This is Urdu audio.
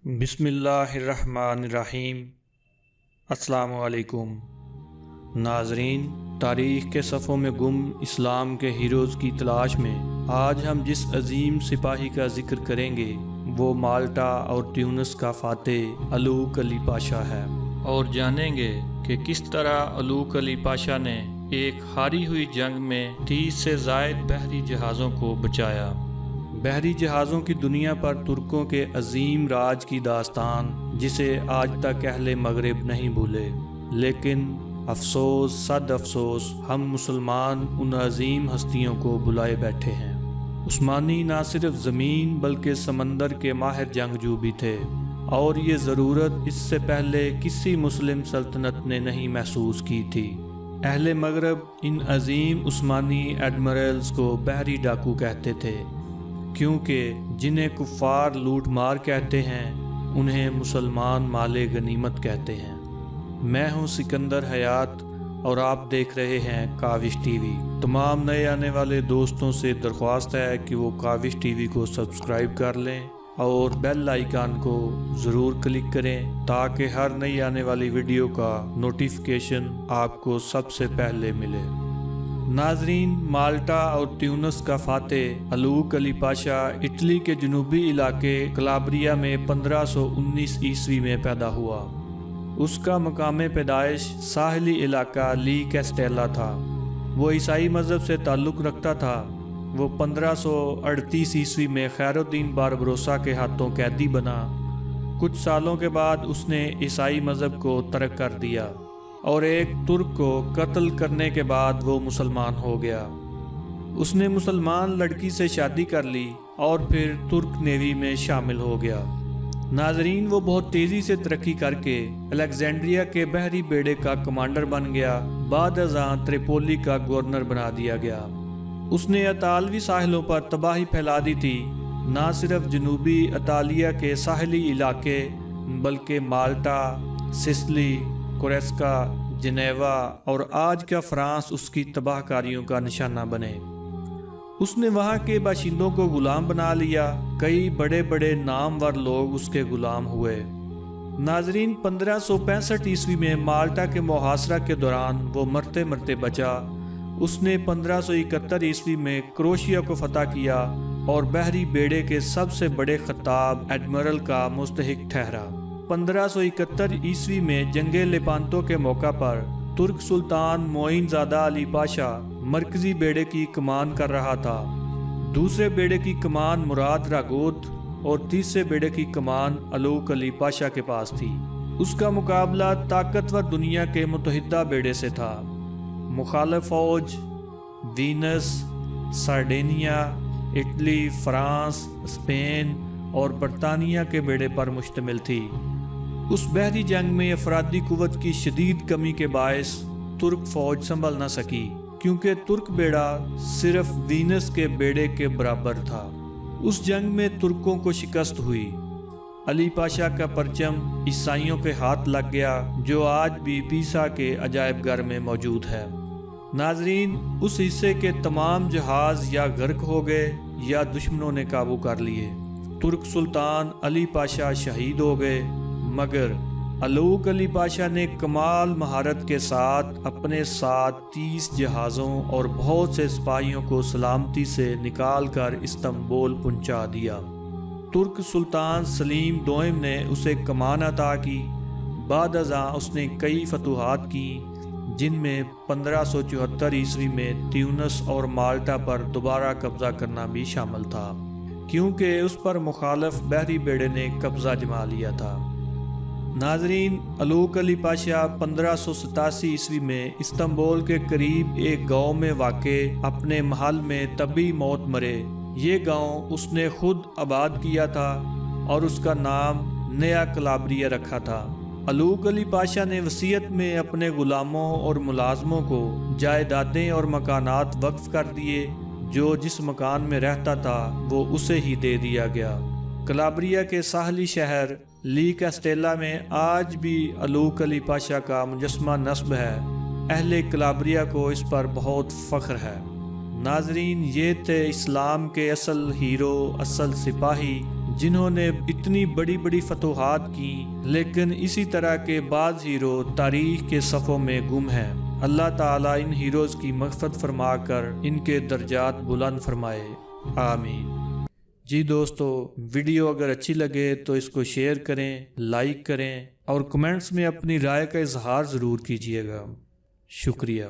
بسم اللہ الرحمن الرحیم۔ السلام علیکم ناظرین، تاریخ کے صفحوں میں گم اسلام کے ہیروز کی تلاش میں آج ہم جس عظیم سپاہی کا ذکر کریں گے وہ مالٹا اور ٹیونس کا فاتح الوک علی پاشا ہے، اور جانیں گے کہ کس طرح الوک علی پاشا نے ایک ہاری ہوئی جنگ میں 30 سے زائد بحری جہازوں کو بچایا۔ بحری جہازوں کی دنیا پر ترکوں کے عظیم راج کی داستان جسے آج تک اہل مغرب نہیں بھولے، لیکن افسوس صد افسوس ہم مسلمان ان عظیم ہستیوں کو بلائے بیٹھے ہیں۔ عثمانی نہ صرف زمین بلکہ سمندر کے ماہر جنگجو بھی تھے، اور یہ ضرورت اس سے پہلے کسی مسلم سلطنت نے نہیں محسوس کی تھی۔ اہل مغرب ان عظیم عثمانی ایڈمرلز کو بحری ڈاکو کہتے تھے، کیونکہ جنہیں کفار لوٹ مار کہتے ہیں انہیں مسلمان مال غنیمت کہتے ہیں۔ میں ہوں سکندر حیات اور آپ دیکھ رہے ہیں کاوش ٹی وی۔ تمام نئے آنے والے دوستوں سے درخواست ہے کہ وہ کاوش ٹی وی کو سبسکرائب کر لیں اور بیل آئیکن کو ضرور کلک کریں تاکہ ہر نئی آنے والی ویڈیو کا نوٹیفیکیشن آپ کو سب سے پہلے ملے۔ ناظرین، مالٹا اور ٹیونس کا فاتح الوک علی پاشا اٹلی کے جنوبی علاقے کلابریا میں 1519 عیسوی میں پیدا ہوا۔ اس کا مقام پیدائش ساحلی علاقہ لی کیسٹیلا تھا۔ وہ عیسائی مذہب سے تعلق رکھتا تھا۔ وہ 1538 عیسوی میں خیر الدین باربروسا کے ہاتھوں قیدی بنا۔ کچھ سالوں کے بعد اس نے عیسائی مذہب کو ترک کر دیا اور ایک ترک کو قتل کرنے کے بعد وہ مسلمان ہو گیا۔ اس نے مسلمان لڑکی سے شادی کر لی اور پھر ترک نیوی میں شامل ہو گیا۔ ناظرین، وہ بہت تیزی سے ترقی کر کے الیگزینڈریا کے بحری بیڑے کا کمانڈر بن گیا۔ بعد ازاں تریپولی کا گورنر بنا دیا گیا۔ اس نے اطالوی ساحلوں پر تباہی پھیلا دی تھی، نہ صرف جنوبی اطالیہ کے ساحلی علاقے بلکہ مالٹا، سسلی، کوریسکا، جنیوا اور آج کا فرانس اس کی تباہ کاریوں کا نشانہ بنے۔ اس نے وہاں کے باشندوں کو غلام بنا لیا۔ کئی بڑے بڑے نامور لوگ اس کے غلام ہوئے۔ ناظرین، 1565 عیسوی میں مالٹا کے محاصرہ کے دوران وہ مرتے مرتے بچا۔ اس نے 1571 عیسوی میں کروشیا کو فتح کیا اور بحری بیڑے کے سب سے بڑے خطاب ایڈمرل کا مستحق ٹھہرا۔ 1571 عیسوی میں جنگ لیپانتو کے موقع پر ترک سلطان معین زادہ علی پاشا مرکزی بیڑے کی کمان کر رہا تھا۔ دوسرے بیڑے کی کمان مراد راگوت اور تیسرے بیڑے کی کمان الوک علی پاشا کے پاس تھی۔ اس کا مقابلہ طاقتور دنیا کے متحدہ بیڑے سے تھا۔ مخالف فوج Venice, Sardinia, Italy, France, Spain اور برطانیہ کے بیڑے پر مشتمل تھی۔ اس بحری جنگ میں افرادی قوت کی شدید کمی کے باعث ترک فوج سنبھل نہ سکی، کیونکہ ترک بیڑا صرف وینس کے بیڑے کے برابر تھا۔ اس جنگ میں ترکوں کو شکست ہوئی۔ علی پاشا کا پرچم عیسائیوں کے ہاتھ لگ گیا، جو آج بھی پیسا کے عجائب گھر میں موجود ہے۔ ناظرین، اس حصے کے تمام جہاز یا غرق ہو گئے یا دشمنوں نے قابو کر لیے۔ ترک سلطان علی پاشا شہید ہو گئے، مگر الوک علی پاشا نے کمال مہارت کے ساتھ اپنے ساتھ 30 جہازوں اور بہت سے سپاہیوں کو سلامتی سے نکال کر استنبول پہنچا دیا۔ ترک سلطان سلیم دوئم نے اسے کمان عطا کی۔ بعد ازاں اس نے کئی فتوحات کی، جن میں 1574 عیسوی میں ٹیونس اور مالٹا پر دوبارہ قبضہ کرنا بھی شامل تھا، کیونکہ اس پر مخالف بحری بیڑے نے قبضہ جما لیا تھا۔ ناظرین، الوک علی پاشا 1587 عیسوی میں استنبول کے قریب ایک گاؤں میں واقع اپنے محل میں طبی موت مرے۔ یہ گاؤں اس نے خود آباد کیا تھا اور اس کا نام نیا کلابریا رکھا تھا۔ الوک علی پاشا نے وصیت میں اپنے غلاموں اور ملازموں کو جائیدادیں اور مکانات وقف کر دیے۔ جو جس مکان میں رہتا تھا وہ اسے ہی دے دیا گیا۔ کلابریا کے ساحلی شہر لی کیسٹیلا میں آج بھی الوک علی پاشا کا مجسمہ نصب ہے۔ اہل کلابریا کو اس پر بہت فخر ہے۔ ناظرین، یہ تھے اسلام کے اصل ہیرو، اصل سپاہی، جنہوں نے اتنی بڑی بڑی فتوحات کی، لیکن اسی طرح کے بعض ہیرو تاریخ کے صفوں میں گم ہیں۔ اللہ تعالیٰ ان ہیروز کی مغفرت فرما کر ان کے درجات بلند فرمائے، آمین۔ جی دوستو، ویڈیو اگر اچھی لگے تو اس کو شیئر کریں، لائک کریں اور کمنٹس میں اپنی رائے کا اظہار ضرور کیجیے گا۔ شکریہ۔